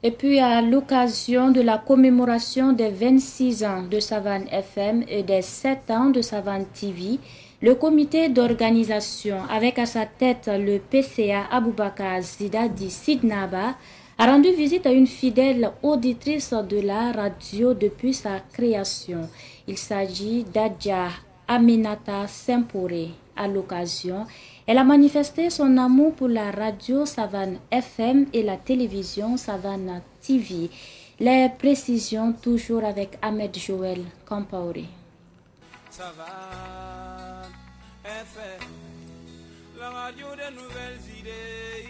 Et puis à l'occasion de la commémoration des 26 ans de Savane FM et des 7 ans de Savane TV, le comité d'organisation, avec à sa tête le PCA Aboubakar Zidadi Sidnaba, a rendu visite à une fidèle auditrice de la radio depuis sa création. Il s'agit d'Adja Aminata Sempore. À l'occasion, elle a manifesté son amour pour la radio Savane FM et la télévision Savane TV. Les précisions toujours avec Ahmed Joël Kampaoré. Savane FM, la radio des nouvelles idées.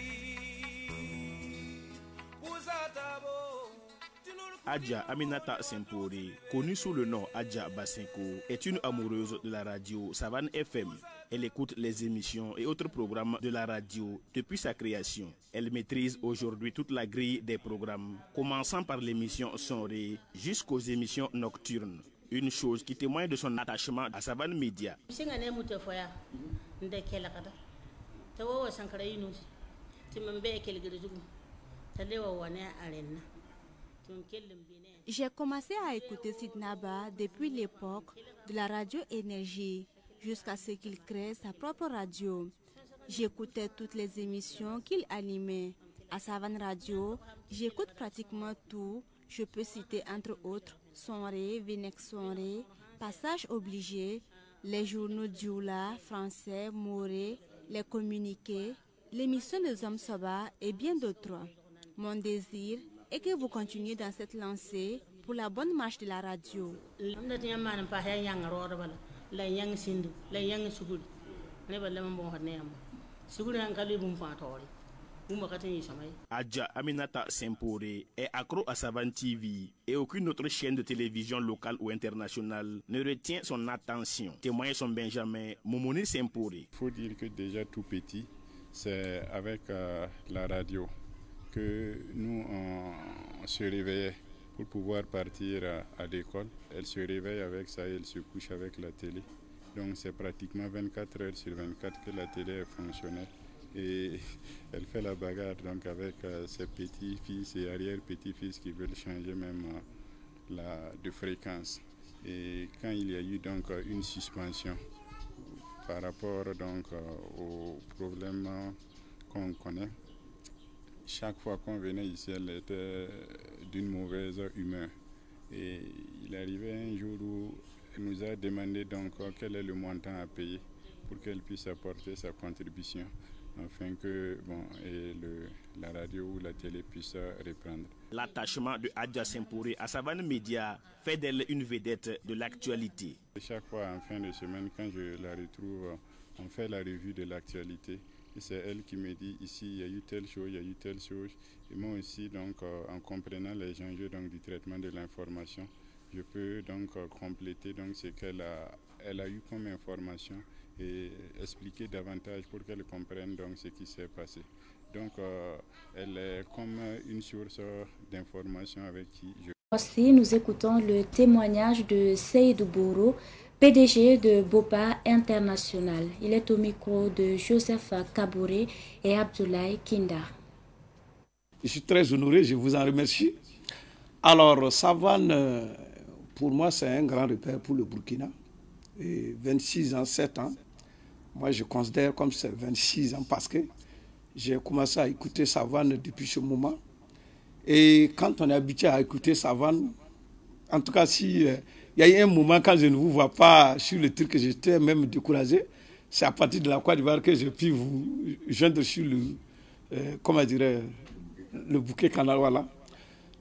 Adja Aminata Sempore, connue sous le nom Adja Basenko, est une amoureuse de la radio Savane FM. Elle écoute les émissions et autres programmes de la radio depuis sa création. Elle maîtrise aujourd'hui toute la grille des programmes, commençant par l'émission Sonré jusqu'aux émissions nocturnes. Une chose qui témoigne de son attachement à Savane Média. J'ai commencé à écouter Sidnaba depuis l'époque de la radio Énergie jusqu'à ce qu'il crée sa propre radio. J'écoutais toutes les émissions qu'il animait. À Savane Radio, j'écoute pratiquement tout. Je peux citer entre autres Sonré, Vinex Sonré, Passage obligé, les journaux Djoula, Français, Moré, les communiqués, l'émission de Zomsoba et bien d'autres. Mon désir est que vous continuiez dans cette lancée pour la bonne marche de la radio. Adja Aminata Sempore est accro à Savane TV et aucune autre chaîne de télévision locale ou internationale ne retient son attention. Témoigne son Benjamin Momoni Sempore. Il faut dire que déjà tout petit, c'est avec la radio que nous on se réveillait pour pouvoir partir à l'école. Elle se réveille avec ça et elle se couche avec la télé. Donc c'est pratiquement 24 heures sur 24 que la télé est fonctionnelle. Et elle fait la bagarre donc avec ses petits-fils et arrière-petits-fils qui veulent changer même de fréquence. Et quand il y a eu donc une suspension par rapport donc aux problèmes qu'on connaît, chaque fois qu'on venait ici, elle était d'une mauvaise humeur. Et il arrivait un jour où elle nous a demandé donc quel est le montant à payer pour qu'elle puisse apporter sa contribution, afin que la radio ou la télé puisse reprendre. L'attachement de Adja Sempore à Savane Média fait d'elle une vedette de l'actualité. Chaque fois en fin de semaine, quand je la retrouve, on fait la revue de l'actualité. Et c'est elle qui me dit ici il y a eu telle chose, il y a eu telle chose. Et moi aussi, donc, en comprenant les enjeux donc, du traitement de l'information, je peux donc compléter donc, ce qu'elle a eu comme information et expliquer davantage pour qu'elle comprenne donc, ce qui s'est passé. Donc, elle est comme une source d'information avec qui je... Aussi, nous écoutons le témoignage de Seydou Boro, PDG de Bopa International. Il est au micro de Joseph Kabouré et Abdoulaye Kinda. Je suis très honoré, je vous en remercie. Alors, Savane, pour moi, c'est un grand repère pour le Burkina. Et 26 ans, 7 ans. Moi, je considère comme c'est 26 ans parce que j'ai commencé à écouter Savane depuis ce moment. Et quand on est habitué à écouter Savane, en tout cas, si il y a eu un moment quand je ne vous vois pas sur le truc que j'étais même découragé, c'est à partir de la Côte d'Ivoire que je puis vous joindre sur le bouquet canal, voilà.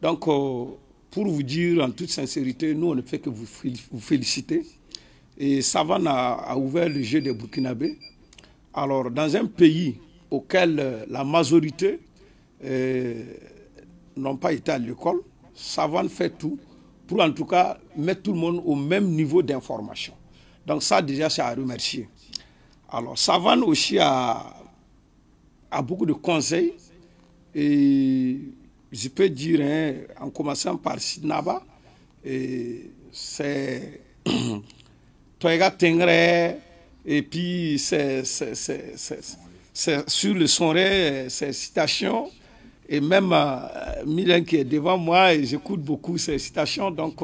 Donc, pour vous dire en toute sincérité, nous, on ne fait que vous féliciter. Et Savane a ouvert le jeu des Burkinabés. Alors, dans un pays auquel la majorité n'ont pas été à l'école, Savane fait tout pour en tout cas mettre tout le monde au même niveau d'information. Donc ça déjà c'est à remercier. Alors Savane aussi a beaucoup de conseils et je peux dire en commençant par Sidnaba, c'est Toega Tengre et puis c'est sur le Sonré, ces citations Et même Milen qui est devant moi, et j'écoute beaucoup ces citations. Donc,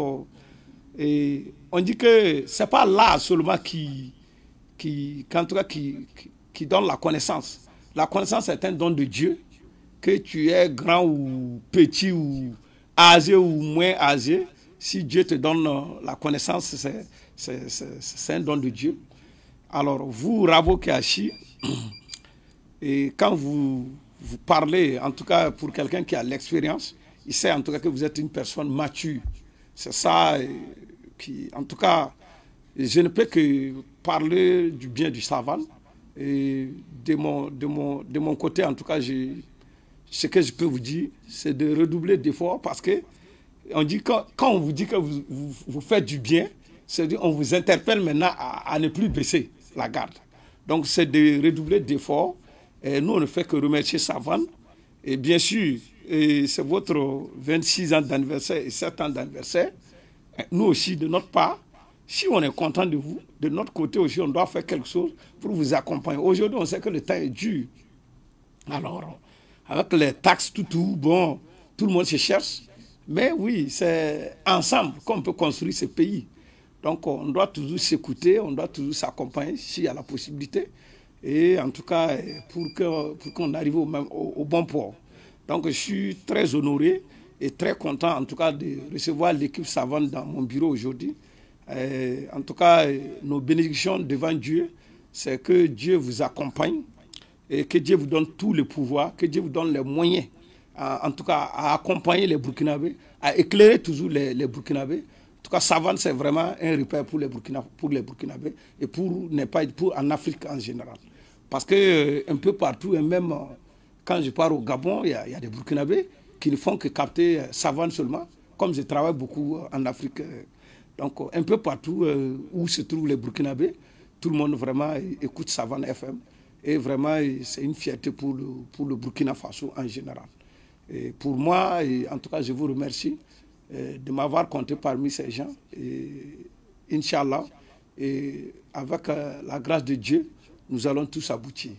et on dit que ce n'est pas là seulement qui donne la connaissance. La connaissance est un don de Dieu. Que tu es grand ou petit ou âgé ou moins âgé, si Dieu te donne la connaissance, c'est un don de Dieu. Alors, vous, Rabo Keachi, et quand vous parlez, en tout cas pour quelqu'un qui a l'expérience, il sait en tout cas que vous êtes une personne mature. C'est ça qui, en tout cas, je ne peux que parler du bien du Savane. Et de mon côté, en tout cas, ce que je peux vous dire, c'est de redoubler d'efforts parce que on dit quand on vous dit que vous faites du bien, c'est-à-dire on vous interpelle maintenant à ne plus baisser la garde. Donc c'est de redoubler d'efforts. Et nous, on ne fait que remercier Savane. Et bien sûr, c'est votre 26 ans d'anniversaire et 7 ans d'anniversaire. Nous aussi, de notre part, si on est content de vous, de notre côté aussi, on doit faire quelque chose pour vous accompagner. Aujourd'hui, on sait que le temps est dur. Alors, avec les taxes, bon, tout le monde se cherche. Mais oui, c'est ensemble qu'on peut construire ce pays. Donc, on doit toujours s'écouter, on doit toujours s'accompagner s'il y a la possibilité. Et en tout cas, pour qu'on arrive au bon port. Donc, je suis très honoré et très content, en tout cas, de recevoir l'équipe Savane dans mon bureau aujourd'hui. En tout cas, nos bénédictions devant Dieu, c'est que Dieu vous accompagne et que Dieu vous donne tout le pouvoir, que Dieu vous donne les moyens, en tout cas, à accompagner les Burkinabés, à éclairer toujours les Burkinabés. En tout cas, Savane, c'est vraiment un repère pour les Burkinabés et pour en Afrique en général. Parce qu'un peu partout, et même quand je pars au Gabon, il y a des Burkinabés qui ne font que capter Savane seulement, comme je travaille beaucoup en Afrique. Donc, un peu partout où se trouvent les Burkinabés, tout le monde vraiment écoute Savane FM. Et vraiment, c'est une fierté pour le Burkina Faso en général. Et pour moi, en tout cas, je vous remercie de m'avoir compté parmi ces gens. Et Inch'Allah, et avec la grâce de Dieu, nous allons tous aboutir.